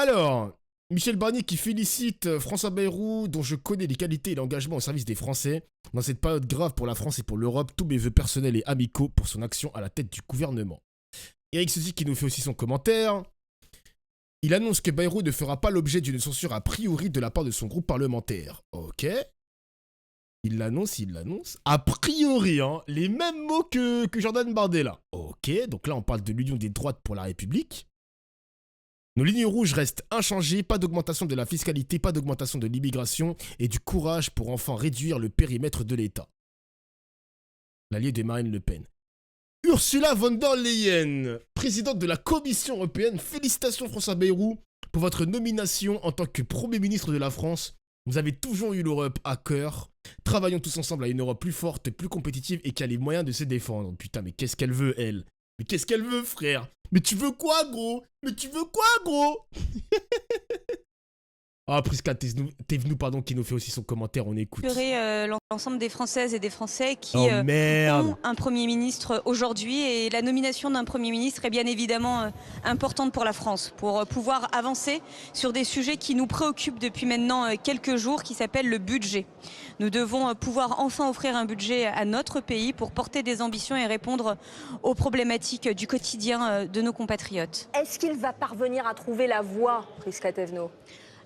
Alors, Michel Barnier qui félicite François Bayrou, dont je connais les qualités et l'engagement au service des Français. Dans cette période grave pour la France et pour l'Europe, tous mes vœux personnels et amicaux pour son action à la tête du gouvernement. Eric Ciotti qui nous fait aussi son commentaire. Il annonce que Bayrou ne fera pas l'objet d'une censure a priori de la part de son groupe parlementaire. Ok. Il l'annonce. A priori, hein, les mêmes mots que Jordan Bardella. Ok, donc là on parle de l'union des droites pour la République. Nos lignes rouges restent inchangées, pas d'augmentation de la fiscalité, pas d'augmentation de l'immigration et du courage pour enfin réduire le périmètre de l'État. L'allié de Marine Le Pen. Ursula von der Leyen, présidente de la Commission européenne, félicitations François Bayrou pour votre nomination en tant que Premier ministre de la France. Vous avez toujours eu l'Europe à cœur. Travaillons tous ensemble à une Europe plus forte, plus compétitive et qui a les moyens de se défendre. Putain, mais qu'est-ce qu'elle veut, elle? Mais qu'est-ce qu'elle veut, frère? Mais tu veux quoi, gros? Ah, Prisca Thévenoud, pardon, qui nous fait aussi son commentaire, on écoute. L'ensemble des Françaises et des Français qui Oh, ont merde. un Premier ministre aujourd'hui. Et la nomination d'un Premier ministre est bien évidemment importante pour la France, pour pouvoir avancer sur des sujets qui nous préoccupent depuis maintenant quelques jours, qui s'appellent le budget. Nous devons pouvoir enfin offrir un budget à notre pays pour porter des ambitions et répondre aux problématiques du quotidien de nos compatriotes. Est-ce qu'il va parvenir à trouver la voie, Prisca Thévenot ?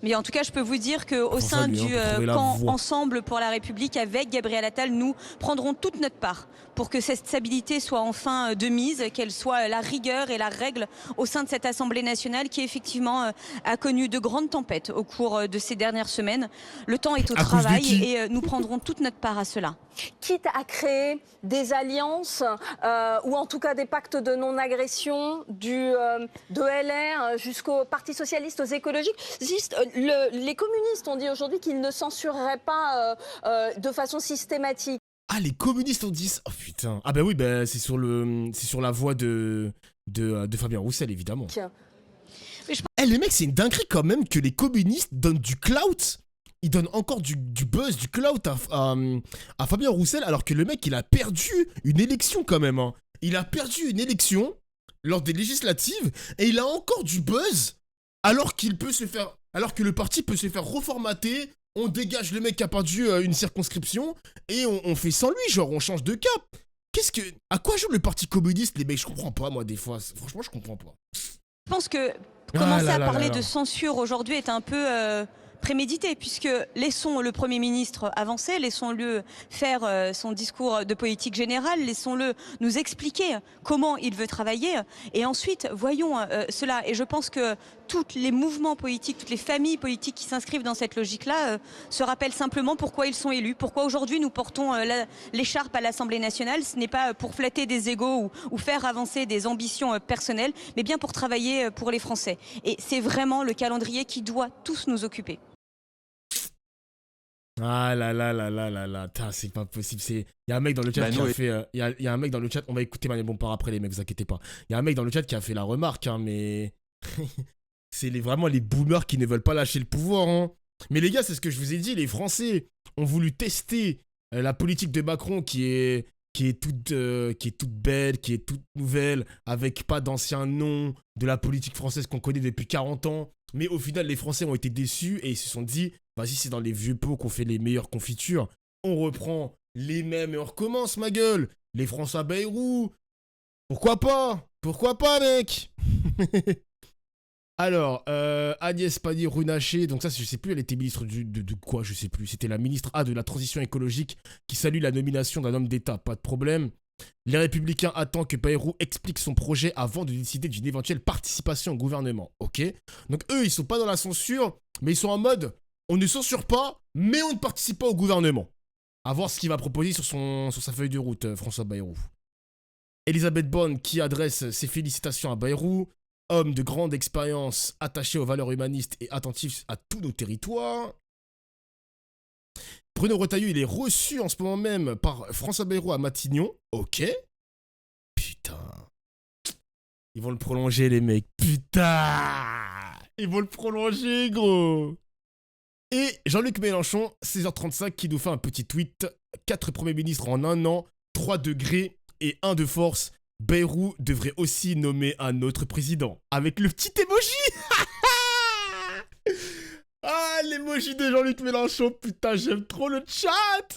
Mais en tout cas, je peux vous dire qu'au sein du camp Ensemble pour la République, avec Gabriel Attal, nous prendrons toute notre part pour que cette stabilité soit enfin de mise, qu'elle soit la rigueur et la règle au sein de cette Assemblée nationale qui effectivement a connu de grandes tempêtes au cours de ces dernières semaines. Le temps est au travail et nous prendrons toute notre part à cela. Quitte à créer des alliances ou en tout cas des pactes de non-agression de LR jusqu'au Parti Socialiste, aux écologistes. Les communistes ont dit aujourd'hui qu'ils ne censureraient pas de façon systématique. Ah, les communistes ont dit ça. Oh putain. Ah bah oui, bah, c'est sur la voie de Fabien Roussel, évidemment. Tiens. Eh, les mecs, c'est une dinguerie quand même que les communistes donnent du clout. Ils donnent encore du buzz, du clout à Fabien Roussel, alors que le mec, il a perdu une élection quand même. Hein. Il a perdu une élection lors des législatives et il a encore du buzz alors qu'il peut se faire... Alors que le parti peut se faire reformater, on dégage le mec qui a perdu une circonscription et on fait sans lui, genre on change de cap. À quoi joue le parti communiste, les mecs? Je comprends pas, moi, des fois. Franchement, je comprends pas. Je pense que commencer à parler de censure aujourd'hui est un peu prémédité, puisque laissons le Premier ministre avancer, laissons-le faire son discours de politique générale, laissons-le nous expliquer comment il veut travailler, et ensuite voyons cela. Et je pense que tous les mouvements politiques, toutes les familles politiques qui s'inscrivent dans cette logique-là se rappellent simplement pourquoi ils sont élus, pourquoi aujourd'hui nous portons l'écharpe à l'Assemblée nationale. Ce n'est pas pour flatter des égos ou faire avancer des ambitions personnelles, mais bien pour travailler pour les Français. Et c'est vraiment le calendrier qui doit tous nous occuper. Ah là là là là là là, c'est pas possible. Il y a un mec dans le chat qui a fait. Il y a un mec dans le chat, on va écouter Manuel Bompard après, les mecs, vous inquiétez pas. Il y a un mec dans le chat qui a fait la remarque, hein, mais. C'est vraiment les boomers qui ne veulent pas lâcher le pouvoir. Hein. Mais les gars, c'est ce que je vous ai dit, les Français ont voulu tester la politique de Macron qui est toute belle, qui est toute nouvelle, avec pas d'anciens noms de la politique française qu'on connaît depuis 40 ans. Mais au final, les Français ont été déçus et ils se sont dit, vas-y, c'est dans les vieux pots qu'on fait les meilleures confitures. On reprend les mêmes et on recommence, ma gueule. Les François Bayrou. Pourquoi pas? Pourquoi pas, mec? Alors, Agnès Pannier-Runacher, donc ça, je sais plus, elle était ministre de quoi, je sais plus. C'était la ministre de la Transition écologique qui salue la nomination d'un homme d'État, pas de problème. Les Républicains attendent que Bayrou explique son projet avant de décider d'une éventuelle participation au gouvernement, ok? Donc eux, ils sont pas dans la censure, mais ils sont en mode, on ne censure pas, mais on ne participe pas au gouvernement. À voir ce qu'il va proposer sur sa feuille de route, François Bayrou. Elisabeth Borne qui adresse ses félicitations à Bayrou. Homme de grande expérience, attaché aux valeurs humanistes et attentif à tous nos territoires. Bruno Retailleau, il est reçu en ce moment même par François Bayrou à Matignon. Ok. Putain. Ils vont le prolonger, les mecs. Putain. Ils vont le prolonger, gros. Et Jean-Luc Mélenchon, 16h35, qui nous fait un petit tweet. 4 premiers ministres en un an, 3 degrés et 1 de force. Bayrou devrait aussi nommer un autre président. Avec le petit emoji. l'emoji de Jean-Luc Mélenchon, putain, j'aime trop le chat.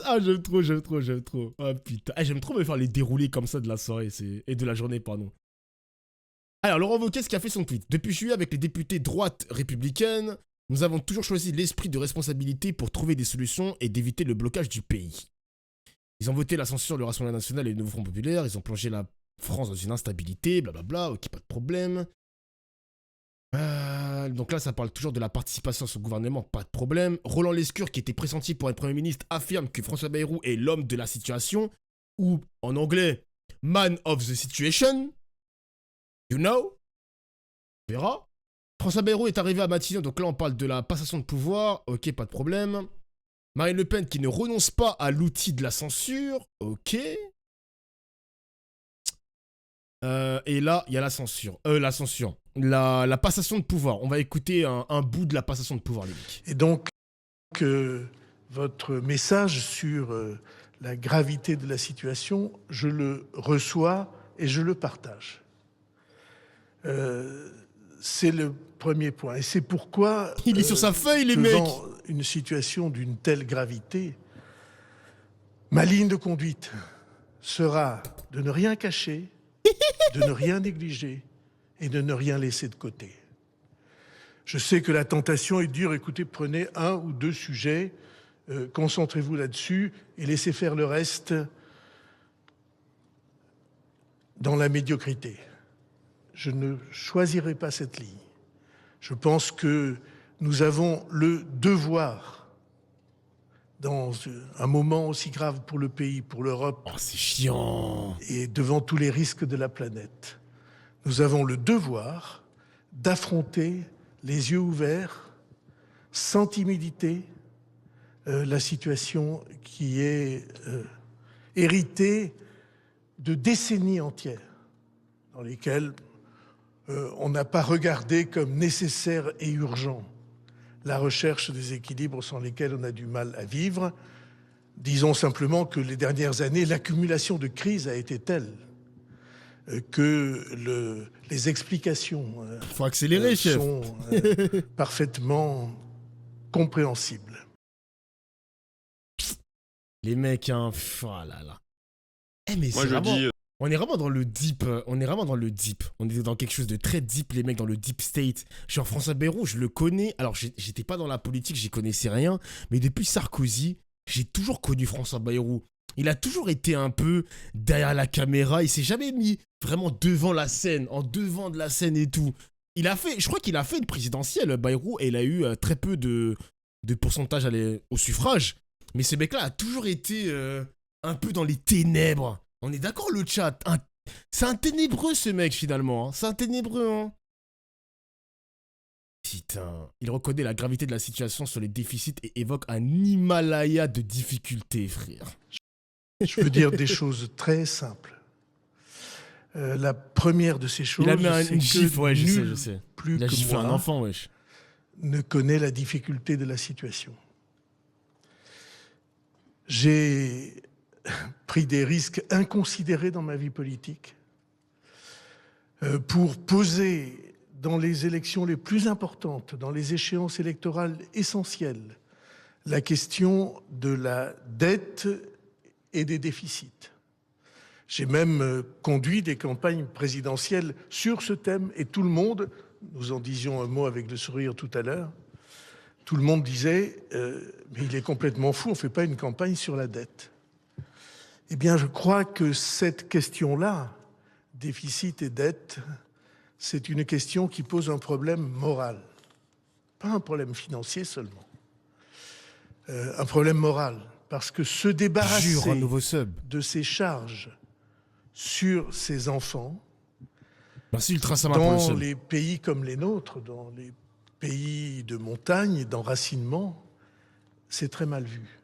Ah, j'aime trop. Ah, putain. Ah, j'aime trop me faire les déroulés comme ça de la soirée, et de la journée, pardon. Alors, Laurent Wauquiez, ce qui a fait son tweet. Depuis juillet, avec les députés droite républicaine, nous avons toujours choisi l'esprit de responsabilité pour trouver des solutions et d'éviter le blocage du pays. Ils ont voté la censure, le Rassemblement national et le Nouveau Front populaire. Ils ont plongé la France dans une instabilité, blablabla, ok, pas de problème. Donc là, ça parle toujours de la participation à son gouvernement, pas de problème. Roland Lescure, qui était pressenti pour être Premier ministre, affirme que François Bayrou est l'homme de la situation, ou en anglais, man of the situation. You know? On verra. François Bayrou est arrivé à Matignon, donc là on parle de la passation de pouvoir, ok, pas de problème. Marine Le Pen qui ne renonce pas à l'outil de la censure, ok. Et là, il y a la censure. La passation de pouvoir. On va écouter un bout de la passation de pouvoir, les mecs. Et donc, votre message sur la gravité de la situation, je le reçois et je le partage. C'est le premier point. Et c'est pourquoi... Il est sur sa feuille, les mecs. Devant une situation d'une telle gravité, ma ligne de conduite sera de ne rien cacher, de ne rien négliger et de ne rien laisser de côté. Je sais que la tentation est dure. Écoutez, prenez un ou deux sujets, concentrez-vous là-dessus et laissez faire le reste dans la médiocrité. Je ne choisirai pas cette ligne. Je pense que nous avons le devoir, dans un moment aussi grave pour le pays, pour l'Europe, oh, c'est chiant, et devant tous les risques de la planète, nous avons le devoir d'affronter les yeux ouverts, sans timidité, la situation qui est héritée de décennies entières dans lesquelles on n'a pas regardé comme nécessaire et urgent la recherche des équilibres sans lesquels on a du mal à vivre. Disons simplement que les dernières années, l'accumulation de crises a été telle que les explications faut accélérer, sont parfaitement compréhensibles. Les mecs, hein, oh là là. Eh mais moi, c'est vraiment... dis... On est vraiment dans le deep, on est dans quelque chose de très deep, les mecs, dans le deep state. Genre François Bayrou, je le connais, alors j'étais pas dans la politique, j'y connaissais rien, mais depuis Sarkozy, j'ai toujours connu François Bayrou. Il a toujours été un peu derrière la caméra, il s'est jamais mis vraiment devant la scène, en devant de la scène et tout. Je crois qu'il a fait une présidentielle, Bayrou, et il a eu très peu de pourcentage au suffrage. Mais ce mec-là a toujours été un peu dans les ténèbres. On est d'accord, le chat? C'est un ténébreux, ce mec, finalement. Hein. C'est un ténébreux, hein. Putain. Il reconnaît la gravité de la situation sur les déficits et évoque un Himalaya de difficultés, frère. Je veux dire des choses très simples. La première de ces choses, il a mis c'est une que gifle, ouais, je sais. Plus il a que giflé moi, un enfant, wesh. Ne connaît la difficulté de la situation. J'ai pris des risques inconsidérés dans ma vie politique pour poser dans les élections les plus importantes, dans les échéances électorales essentielles, la question de la dette et des déficits. J'ai même conduit des campagnes présidentielles sur ce thème et tout le monde, nous en disions un mot avec le sourire tout à l'heure, tout le monde disait mais il est complètement fou, on ne fait pas une campagne sur la dette. Eh bien, je crois que cette question-là, déficit et dette, c'est une question qui pose un problème moral. Pas un problème financier seulement. Un problème moral. Parce que se débarrasser de ces charges sur ses enfants, dans les pays comme les nôtres, dans les pays de montagne, d'enracinement, c'est très mal vu.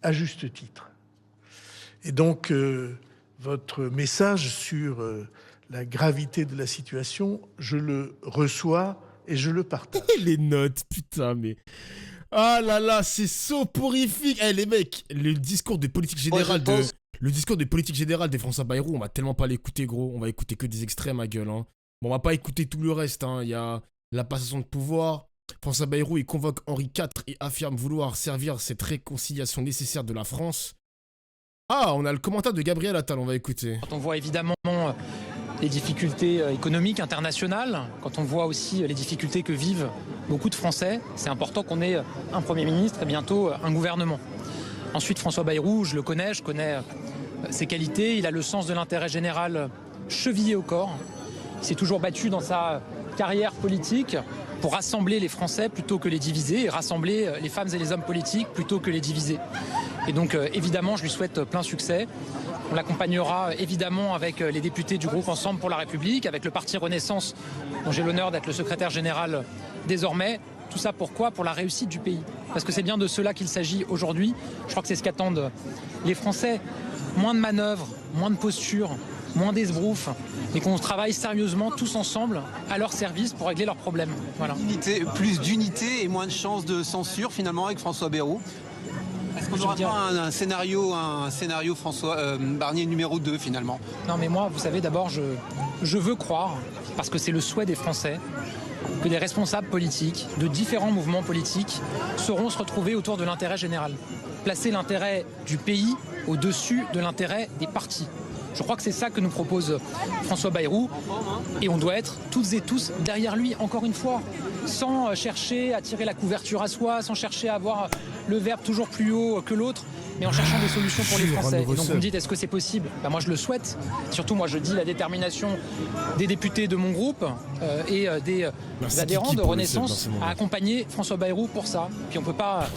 À juste titre. Et donc, votre message sur la gravité de la situation, je le reçois et je le partage. Les notes, putain, mais... Ah là là, c'est soporifique. Eh les mecs, le discours de politique générale Le discours de politique générale des François Bayrou, on va tellement pas l'écouter, gros. On va écouter que des extraits, ma gueule, hein. Bon, on va pas écouter tout le reste, hein. Il y a la passation de pouvoir. François Bayrou, il convoque Henri IV et affirme vouloir servir cette réconciliation nécessaire de la France. Ah, on a le commentaire de Gabriel Attal, on va écouter. Quand on voit évidemment les difficultés économiques internationales, quand on voit aussi les difficultés que vivent beaucoup de Français, c'est important qu'on ait un Premier ministre et bientôt un gouvernement. Ensuite, François Bayrou, je le connais, je connais ses qualités, il a le sens de l'intérêt général chevillé au corps. Il s'est toujours battu dans sa carrière politique pour rassembler les Français plutôt que les diviser et rassembler les femmes et les hommes politiques plutôt que les diviser. Et donc évidemment, je lui souhaite plein succès. On l'accompagnera évidemment avec les députés du groupe Ensemble pour la République, avec le parti Renaissance, dont j'ai l'honneur d'être le secrétaire général désormais. Tout ça pourquoi? Pour la réussite du pays. Parce que c'est bien de cela qu'il s'agit aujourd'hui. Je crois que c'est ce qu'attendent les Français. Moins de manœuvres, moins de postures, moins d'esbroufs, mais qu'on travaille sérieusement tous ensemble à leur service pour régler leurs problèmes. Voilà. Plus d'unité et moins de chances de censure finalement avec François Bayrou. Est-ce qu'on n'aura pas un scénario François Barnier numéro 2 finalement? Non mais moi, vous savez, d'abord, je veux croire, parce que c'est le souhait des Français, que des responsables politiques de différents mouvements politiques sauront se retrouver autour de l'intérêt général. Placer l'intérêt du pays au-dessus de l'intérêt des partis. Je crois que c'est ça que nous propose François Bayrou et on doit être toutes et tous derrière lui, encore une fois, sans chercher à tirer la couverture à soi, sans chercher à avoir le verbe toujours plus haut que l'autre, mais en cherchant des solutions pour les Français. Et donc vous me dites, est-ce que c'est possible? Moi je le souhaite. Surtout moi je dis la détermination des députés de mon groupe et des adhérents de Renaissance à accompagner François Bayrou pour ça. Puis on peut pas...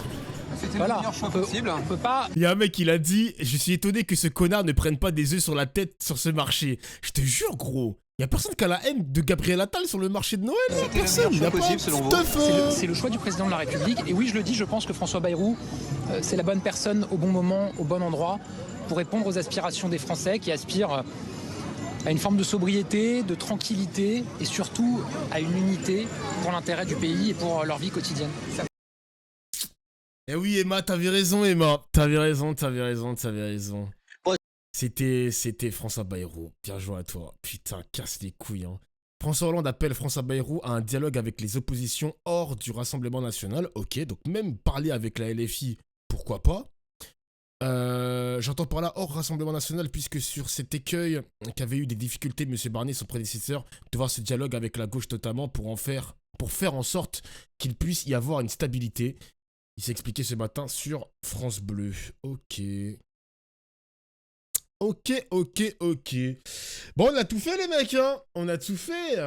Voilà, on peut pas... Il y a un mec, il a dit « Je suis étonné que ce connard ne prenne pas des œufs sur la tête sur ce marché. » Je te jure, gros. Il y a personne qui a la haine de Gabriel Attal sur le marché de Noël. Personne. Il y a pas C'est le choix du président de la République. Et oui, je le dis, je pense que François Bayrou, c'est la bonne personne au bon moment, au bon endroit, pour répondre aux aspirations des Français qui aspirent à une forme de sobriété, de tranquillité et surtout à une unité pour l'intérêt du pays et pour leur vie quotidienne. Eh oui, Emma, t'avais raison, Emma. T'avais raison. C'était François Bayrou. Bien joué à toi. Putain, casse les couilles, hein. François Hollande appelle François Bayrou à un dialogue avec les oppositions hors du Rassemblement National. Ok, donc même parler avec la LFI, pourquoi pas. J'entends par là hors Rassemblement National, puisque sur cet écueil qu'avait eu des difficultés M. Barnier, son prédécesseur, de voir ce dialogue avec la gauche notamment pour faire en sorte qu'il puisse y avoir une stabilité. Il s'est expliqué ce matin sur France Bleu. Ok. Bon, on a tout fait, les mecs, hein. On a tout fait.